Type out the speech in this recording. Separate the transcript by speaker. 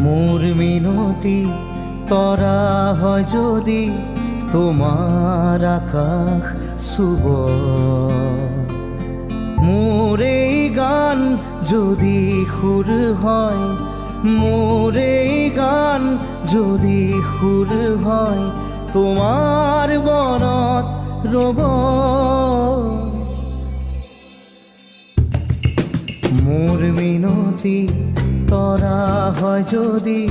Speaker 1: মোর মিনতি তরা হয় যদি তোমার আকাশ শুব, মোর এই গান যদি সুর হয়, মোর এই গান যদি সুর হয়, তোমার বনত রব। মোর মিনতি তরা হয় যদি